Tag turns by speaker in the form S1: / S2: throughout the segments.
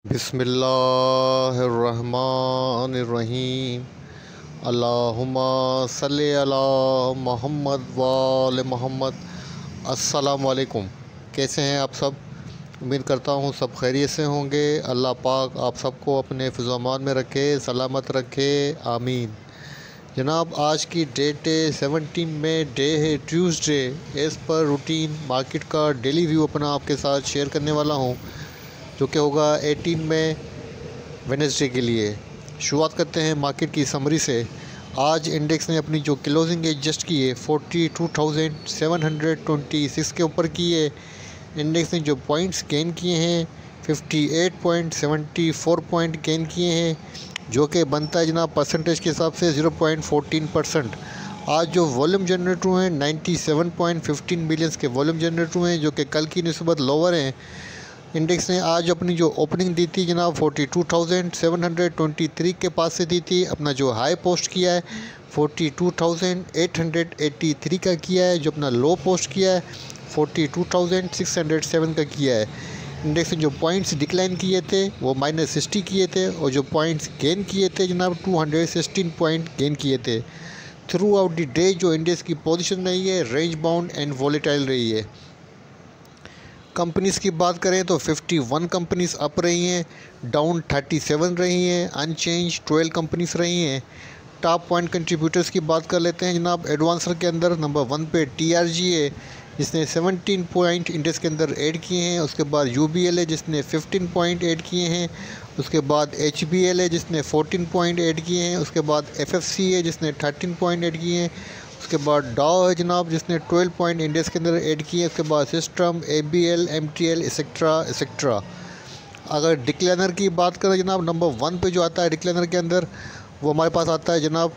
S1: बिस्मिल्लाहिर्रहमानिर्रहीम। अल्लाहुम्मा सल्ली अला मोहम्मद वाले मोहम्मद। अस्सलामु अलैकुम। कैसे हैं आप सब? उम्मीद करता हूँ सब खैरियत से होंगे। अल्लाह पाक आप सबको अपने फिज़्ज़ो-अमान में रखे, सलामत रखे, आमीन। जनाब, आज की डेट है 17 मई, डे है Tuesday. As per routine market का डेली व्यू अपना आपके साथ शेयर करने वाला हूँ, जो कि होगा 18 मई वेडनेसडे के लिए। शुरुआत करते हैं मार्केट की समरी से। आज इंडेक्स ने अपनी जो क्लोजिंग एडजस्ट की है 42,726 के ऊपर की है। इंडेक्स ने जो पॉइंट्स गेन किए हैं 58.74 पॉइंट गेन किए हैं, जो कि बनता है जनाब परसेंटेज के हिसाब से 0.14%। आज जो वॉल्यूम जनरेट हुए हैं 97.15 मिलियंस के वॉल्यूम जनरेट हुए हैं, जो कि कल की निस्बत लोअर हैं। इंडेक्स ने आज अपनी जो ओपनिंग दी थी जनाब 42,723 के पास से दी थी। अपना जो हाई पोस्ट किया है 42,883 का किया है। जो अपना लो पोस्ट किया है 42,607 का किया है। इंडेक्स ने जो पॉइंट्स डिक्लाइन किए थे वो -60 किए थे, और जो पॉइंट्स गेन किए थे जनाब 216 पॉइंट गेन किए थे। थ्रू आउट द डे जो इंडेक्स की पोजीशन रही है रेंज बाउंड एंड वॉलेटाइल रही है। कंपनीज़ की बात करें तो 51 कंपनीज़ अप रही हैं, डाउन 37 रही हैं, अनचेंज 12 कंपनीज़ रही हैं। टॉप पॉइंट कंट्रीब्यूटर्स की बात कर लेते हैं जनाब। एडवांसर के अंदर नंबर 1 पे TRG है, जिसने 17 पॉइंट इंडेक्स के अंदर ऐड किए हैं। उसके बाद UBL है, जिसने 15 पॉइंट ऐड किए हैं। उसके बाद HBL है, जिसने 14 पॉइंट ऐड किए हैं। उसके बाद FFC है, जिसने 13 पॉइंट ऐड किए हैं। उसके बाद डाउ है जनाब, जिसने 12 पॉइंट इंडेक्स के अंदर ऐड किए। उसके बाद सिस्टम, ABL, MTL एक्सेट्रा। अगर डिक्लाइनर की बात करें जनाब, नंबर 1 पे जो आता है डिक्लाइनर के अंदर, वो हमारे पास आता है जनाब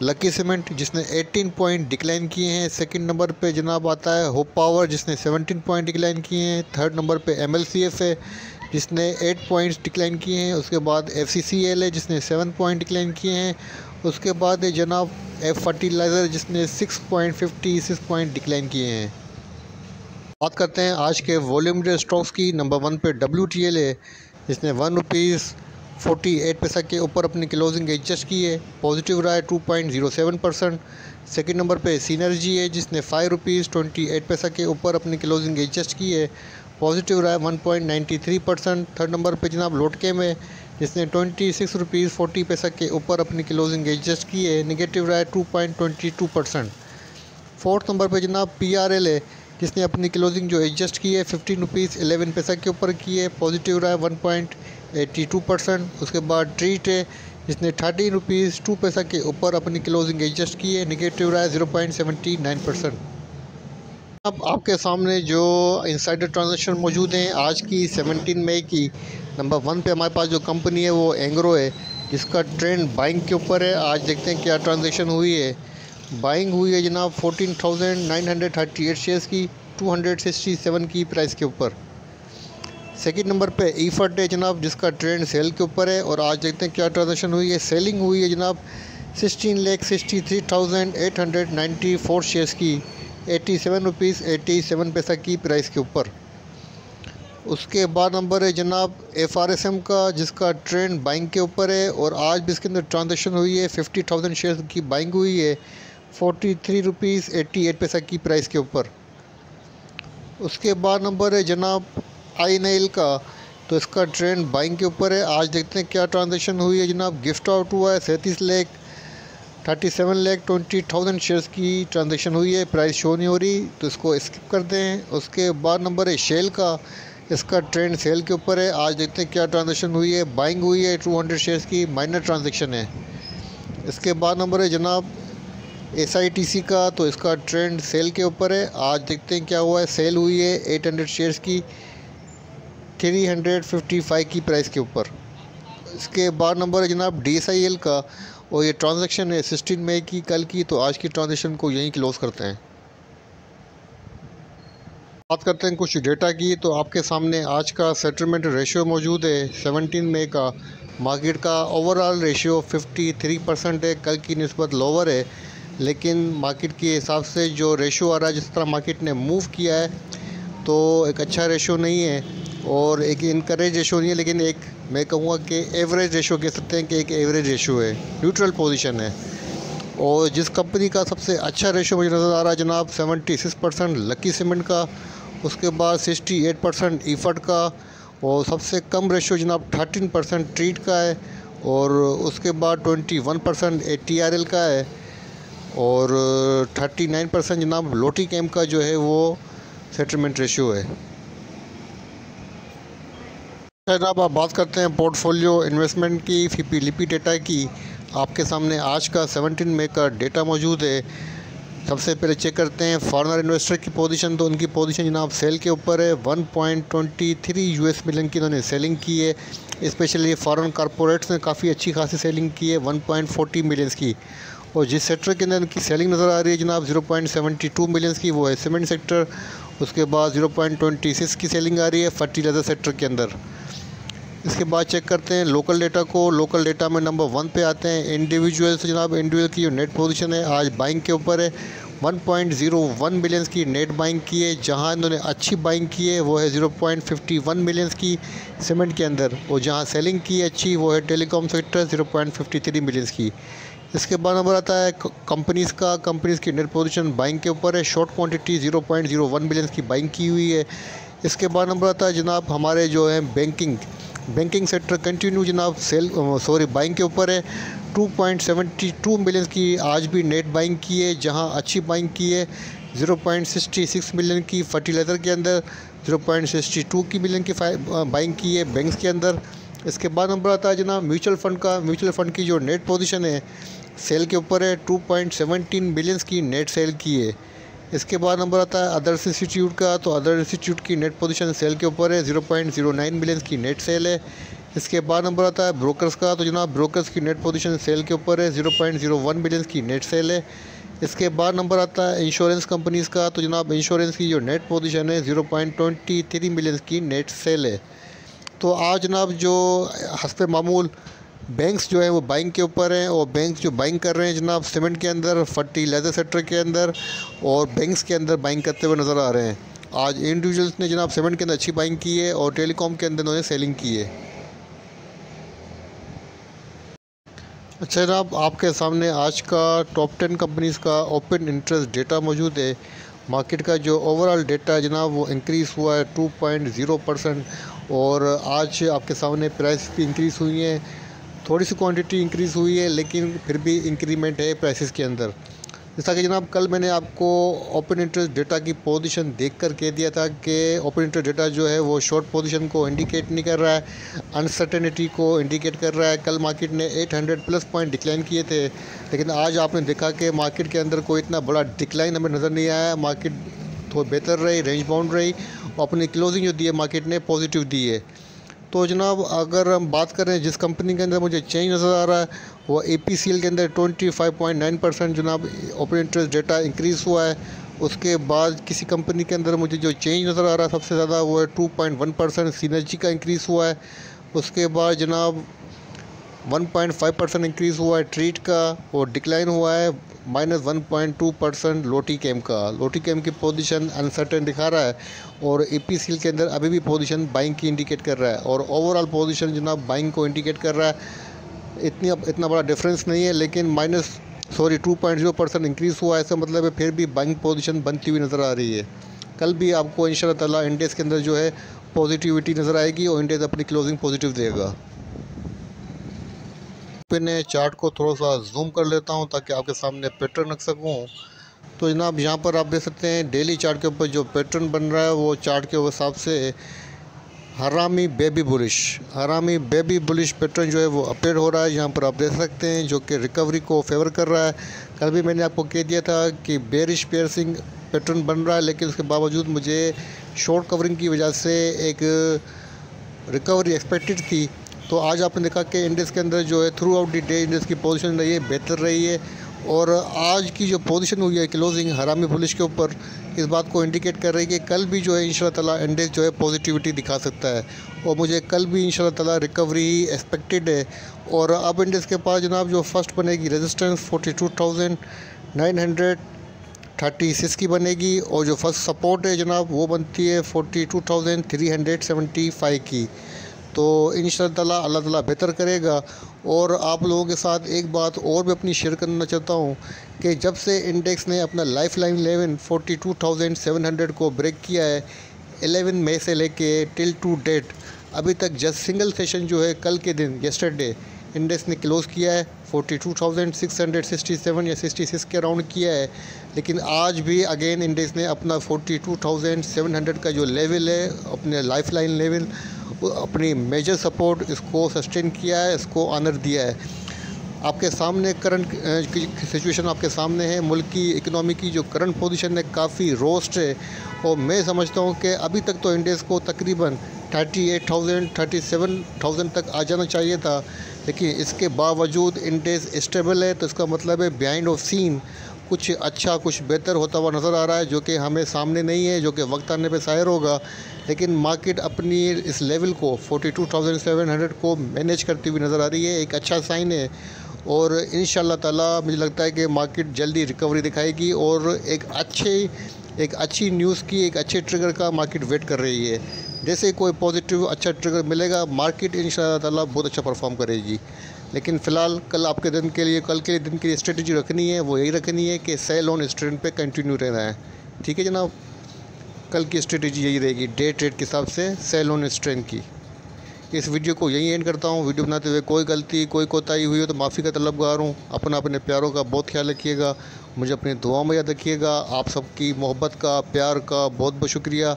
S1: लकी सीमेंट, जिसने 18 पॉइंट डिक्लाइन किए हैं। सेकंड नंबर पे जनाब आता है होप पावर, जिसने 17 पॉइंट डिक्लाइन किए हैं। थर्ड नंबर पे MLCF है, जिसने 8 पॉइंट्स डिक्लाइन किए हैं। उसके बाद FCCL है, जिसने 7 पॉइंट डिक्लाइन किए हैं। उसके बाद है जनाब F फर्टिलाइज़र, जिसने 6.56 पॉइंट डिक्लाइन किए हैं। बात करते हैं आज के वॉल्यूम स्टॉक्स की। नंबर 1 पे WTL है, जिसने ₹1.48 के ऊपर अपनी क्लोजिंग एडजस्ट की है। पॉजिटिव रहा है 2.07%। सेकेंड नंबर पे सिनर्जी है, जिसने ₹5.28 के ऊपर अपनी क्लोजिंग एडजस्ट की है। पॉजिटिव रहा है 1.93%। थर्ड नंबर पे जनाब लोटकेम है, जिसने ₹26.40 के ऊपर अपनी क्लोजिंग एडजस्ट की है। नेगेटिव रहा है 2.22%। फोर्थ नंबर पे जनाब PRL है, जिसने अपनी क्लोजिंग जो एडजस्ट की है ₹15.11 के ऊपर की है। पॉजिटिव रहा है 1.82%। उसके बाद ट्रीट है, जिसने ₹13.02 के ऊपर अपनी क्लोजिंग एडजस्ट की है। नेगेटिव रहा है 0.79%। अब आपके सामने जो इनसाइडर ट्रांजैक्शन मौजूद हैं आज की 17 मई की। नंबर 1 पे हमारे पास जो कंपनी है वो एंग्रो है, जिसका ट्रेंड बाइंग के ऊपर है। आज देखते हैं क्या ट्रांजैक्शन हुई है। बाइंग हुई है जनाब 14,938 शेयर्स की 267 की प्राइस के ऊपर। सेकंड नंबर पे ईफर्ट है जनाब, जिसका ट्रेंड सेल के ऊपर है। और आज देखते हैं क्या ट्रांजैक्शन हुई है। सेलिंग हुई है जनाब 16,63,894 शेयर्स की ₹87.87 की प्राइस के ऊपर। उसके बाद नंबर है जनाब FRSM का, जिसका ट्रेंड बाइंग के ऊपर है। और आज भी इसके अंदर ट्रांजैक्शन हुई है 50,000 शेयर्स की बाइंग हुई है ₹43.88 की प्राइस के ऊपर। उसके बाद नंबर है जनाब INL का, तो इसका ट्रेंड बाइंग के ऊपर है। आज देखते हैं क्या ट्रांजैक्शन हुई है जनाब। गिफ्ट आउट हुआ है 37,20,000 शेयर्स की ट्रांजैक्शन हुई है। प्राइस शो नहीं हो रही, तो इसको स्किप करते हैं। उसके बाद नंबर है शेल का, इसका ट्रेंड सेल के ऊपर है। आज देखते हैं क्या ट्रांजैक्शन हुई है। बाइंग हुई है 200 शेयर्स की, माइनर ट्रांजैक्शन है। इसके बाद नंबर है जनाब SITC का, तो इसका ट्रेंड सेल के ऊपर है। आज देखते हैं क्या हुआ है। सेल हुई है 800 शेयर्स की 355 की प्राइस के ऊपर। इसके बाद नंबर है जनाब DSIL का, और ये ट्रांजैक्शन है 16 मई की, कल की। तो आज की ट्रांजैक्शन को यहीं क्लोज़ करते हैं। बात करते हैं कुछ डेटा की, तो आपके सामने आज का सेटलमेंट रेशियो मौजूद है 17 मई का। मार्केट का ओवरऑल रेशियो 53% है, कल की निस्बत लोअर है। लेकिन मार्केट के हिसाब से जो रेशियो आ रहा है, जिस तरह मार्केट ने मूव किया है, तो एक अच्छा रेशियो नहीं है। और एक इनकरेज रेशो नहीं है, लेकिन एक मैं कहूँगा कि एवरेज रेशो कह सकते हैं कि एक एवरेज रेशो है, न्यूट्रल पोजीशन है। और जिस कंपनी का सबसे अच्छा रेशो मुझे नज़र आ रहा है जनाब 76% लकी सीमेंट का, उसके बाद 68% ईफर्ट का, और सबसे कम रेशो जनाब 13% ट्रीट का है, और उसके बाद 21% ATRL का है, और 39% जनाब लोटी कैम का जो है वो सेटलमेंट रेशियो है। जनाब आप बात करते हैं पोर्टफोलियो इन्वेस्टमेंट की, फिलिपी डेटा की। आपके सामने आज का 17 मई का डेटा मौजूद है। सबसे पहले चेक करते हैं फॉरेनर इन्वेस्टर की पोजीशन। तो उनकी पोजीशन जनाब सेल के ऊपर है। 1.23 US मिलियन की उन्होंने सेलिंग की है। स्पेशली फॉरेन कॉरपोरेट्स ने काफ़ी अच्छी खासी सेलिंग की है 1.40 मिलियंस की। और जिस सेक्टर के अंदर उनकी सेलिंग नज़र आ रही है जनाब 0.72 मिलियंस की, वो है सीमेंट सेक्टर। उसके बाद 0.26 की सेलिंग आ रही है फर्टिलाइज़र सेक्टर के अंदर। इसके बाद चेक करते हैं लोकल डेटा को। लोकल डेटा में नंबर 1 पे आते हैं इंडिविजुअल्स। जनाब इंडिविजुअल की जो नेट पोजीशन है आज बाइंग के ऊपर है। 1.01 मिलियंस की नेट बाइंग की है। जहां इन्होंने अच्छी बाइंग की है वो है 0.51 मिलियंस की सीमेंट के अंदर, और जहां सेलिंग की है अच्छी वो है टेलीकॉम सेक्टर 0.53 मिलियंस की। इसके बाद नंबर आता है कंपनीज़ का। कंपनीज़ की नेट पोजीशन बाइंग के ऊपर है। शॉर्ट क्वांटिटी 0.01 मिलियंस की बाइंग की हुई है। इसके बाद नंबर आता है जनाब हमारे जो है बैंकिंग सेक्टर कंटिन्यू जनाब बाइंग के ऊपर है। 2.72 मिलियन की आज भी नेट बाइंग की है, जहां अच्छी बाइंग की है 0.66 मिलियन की फर्टिलाइज़र के अंदर, 0.62 की मिलियन की बाइंग की है बैंक्स के अंदर। इसके बाद नंबर आता है जनाब म्यूचुअल फ़ंड का। म्यूचुअल फ़ंड की जो नेट पोजीशन है सेल के ऊपर है। 2.17 बिलियंस की नेट सेल की है। इसके बाद नंबर आता है अदर्स इंस्टीट्यूट का। तो अदर इंस्टीट्यूट की नेट पोजीशन सेल के ऊपर है। 0.09 मिलियन की नेट सेल है। इसके बाद नंबर आता है ब्रोकर्स का। तो जनाब ब्रोकर्स की नेट पोजीशन सेल के ऊपर है। 0.01 मिलियन की नेट सेल है। इसके बाद नंबर आता है इंश्योरेंस कंपनीज़ का। तो जनाब इंश्योरेंस की जो नेट पोजीशन है 0.23 मिलियन की नेट सेल है। तो आज जनाब जो हस्ब मामूल बैंक्स जो है वो बाइंग के ऊपर हैं, और बैंक्स जो बाइंग कर रहे हैं जनाब सीमेंट के अंदर, फर्टिलाइज़र सेक्टर के अंदर, और बैंक्स के अंदर बाइंग करते हुए नज़र आ रहे हैं। आज इंडिविजुअल्स ने जनाब सीमेंट के अंदर अच्छी बाइंग की है, और टेलीकॉम के अंदर उन्होंने सेलिंग की है। अच्छा जनाब आपके सामने आज का टॉप 10 कंपनीज़ का ओपन इंटरेस्ट डेटा मौजूद है। मार्केट का जो ओवरऑल डेटा है जनाब वो इंक्रीज़ हुआ है 2.0%, और आज आपके सामने प्राइस भी इंक्रीज़ हुई है। थोड़ी सी क्वांटिटी इंक्रीज़ हुई है, लेकिन फिर भी इंक्रीमेंट है प्राइसेस के अंदर। जैसा कि जनाब कल मैंने आपको ओपन इंटरेस्ट डेटा की पोजीशन देखकर कह दिया था कि ओपन इंटरेस्ट डेटा जो है वो शॉर्ट पोजीशन को इंडिकेट नहीं कर रहा है, अनसर्टेनिटी को इंडिकेट कर रहा है। कल मार्केट ने 800 प्लस पॉइंट डिक्लाइन किए थे, लेकिन आज आपने देखा कि मार्केट के अंदर कोई इतना बड़ा डिक्लाइन हमें नज़र नहीं आया। मार्केट थोड़ी बेहतर रही, रेंज बाउंड रही, और अपनी क्लोजिंग जो दी है मार्केट ने पॉजिटिव दी है। तो जनाब अगर हम बात करें जिस कंपनी के अंदर मुझे चेंज नज़र आ रहा है वो APCL के अंदर 25.9% जनाब ओपन इंटरेस्ट डेटा इंक्रीज़ हुआ है। उसके बाद किसी कंपनी के अंदर मुझे जो चेंज नज़र आ रहा है सबसे ज़्यादा वो है 2.1% सिनर्जी का इंक्रीज़ हुआ है। उसके बाद जनाब 1.5% इंक्रीज़ हुआ है ट्रीट का, और डिक्लाइन हुआ है -1.2% लोटी कैम का। लोटी कैम की पोजीशन अनसर्टेन दिखा रहा है, और APCL के अंदर अभी भी पोजीशन बाइंग की इंडिकेट कर रहा है, और ओवरऑल पोजीशन जनाब बाइंग को इंडिकेट कर रहा है। इतना बड़ा डिफरेंस नहीं है, लेकिन 2.0% इंक्रीज़ हुआ है, ऐसा मतलब है फिर भी बाइंग पोजीशन बनती हुई नज़र आ रही है। कल भी आपको इंशाल्लाह ताला इंडेक्स के अंदर जो है पॉजिटिविटी नज़र आएगी, और इंडेक्स अपनी क्लोजिंग पॉजिटिव देगा। मैं चार्ट को थोड़ा सा जूम कर लेता हूं ताकि आपके सामने पैटर्न रख सकूं। तो जनाब यहां पर आप देख सकते हैं डेली चार्ट के ऊपर जो पैटर्न बन रहा है वो चार्ट के हिसाब से हरामी बेबी बुलिश पैटर्न जो है वो अपडेट हो रहा है। यहाँ पर आप देख सकते हैं जो कि रिकवरी को फेवर कर रहा है। कल भी मैंने आपको कह दिया था कि बेरिश पियर्सिंग पैटर्न बन रहा है, लेकिन उसके बावजूद मुझे शॉर्ट कवरिंग की वजह से एक रिकवरी एक्सपेक्टेड थी। तो आज आपने देखा कि इंडेक्स के अंदर जो है through out the day index की पोजीशन रही है बेहतर रही है, और आज की जो पोजीशन हुई है क्लोजिंग हरामी बुलिश के ऊपर इस बात को इंडिकेट कर रही है कि कल भी जो है इंशाल्लाह ताला इंडेक्स जो है पॉजिटिविटी दिखा सकता है, और मुझे कल भी इंशाल्लाह ताला रिकवरी एक्सपेक्टेड है। और अब इंडेक्स के पास जनाब जो फर्स्ट बनेगी रेजिस्टेंस 42,900 36 की बनेगी और जो फर्स्ट सपोर्ट है जनाब वो बनती है 42,375 की। तो इंशाअल्लाह अल्लाह ताला बेहतर करेगा। और आप लोगों के साथ एक बात और भी अपनी शेयर करना चाहता हूँ कि जब से इंडेक्स ने अपना लाइफ लाइन लेवल 42,700 को ब्रेक किया है 11 मई से लेके टिल टू डेट अभी तक जस्ट सिंगल सेशन जो है कल के दिन येस्टरडे इंडेक्स ने क्लोज़ किया है 42,667 या 66 के अराउंड किया है। लेकिन आज भी अगेन इंडेक्स ने अपना 42,700 का जो लेवल है अपने लाइफ लाइन लेवल अपनी मेजर सपोर्ट इसको सस्टेन किया है, इसको ऑनर दिया है। आपके सामने करंट सिचुएशन आपके सामने है, मुल्क की इकनॉमी की जो करंट पोजीशन है काफ़ी रोस्ट है। और मैं समझता हूँ कि अभी तक तो इंडेक्स को तकरीबन 38,000 37,000 तक आ जाना चाहिए था, लेकिन इसके बावजूद इंडेक्स स्टेबल है। तो इसका मतलब है बिहाइंड ऑफ सीन कुछ अच्छा कुछ बेहतर होता हुआ नज़र आ रहा है, जो कि हमें सामने नहीं है, जो कि वक्त आने पे ज़ाहिर होगा। लेकिन मार्केट अपनी इस लेवल को 42,700 को मैनेज करती हुई नज़र आ रही है, एक अच्छा साइन है। और इंशाअल्लाह ताला मुझे लगता है कि मार्केट जल्दी रिकवरी दिखाएगी और एक अच्छी न्यूज़ की एक अच्छे ट्रिगर का मार्केट वेट कर रही है। जैसे कोई पॉजिटिव अच्छा ट्रिगर मिलेगा मार्केट इंशाअल्लाह ताला बहुत अच्छा परफॉर्म करेगी। लेकिन फ़िलहाल कल के दिन के लिए स्ट्रेटजी रखनी है, वो यही रखनी है कि सेल ऑन इस ट्रेंड पे कंटिन्यू रहना है। ठीक है जनाब, कल की स्ट्रेटजी यही रहेगी डे ट्रेड के हिसाब से सेल ऑन इस ट्रेंड की। इस वीडियो को यहीं एंड करता हूँ। वीडियो बनाते हुए कोई गलती कोई कोताही हुई हो तो माफ़ी का तलबगार हूँ। अपने प्यारों का बहुत ख्याल रखिएगा, मुझे अपनी दुआओं में याद रखिएगा। आप सबकी मोहब्बत का प्यार का बहुत बहुत शुक्रिया।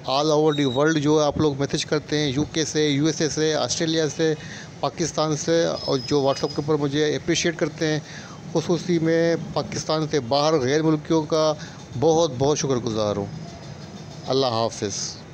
S1: ऑल ओवर दी वर्ल्ड जो आप लोग मैसेज करते हैं यूके से, यूएसए से, ऑस्ट्रेलिया से, पाकिस्तान से, और जो व्हाट्सएप के ऊपर मुझे अप्रिशिएट करते हैं, खुसूसी में पाकिस्तान से बाहर गैर मुल्कियों का बहुत बहुत शुक्रगुज़ार हूँ। अल्लाह हाफ़िज़।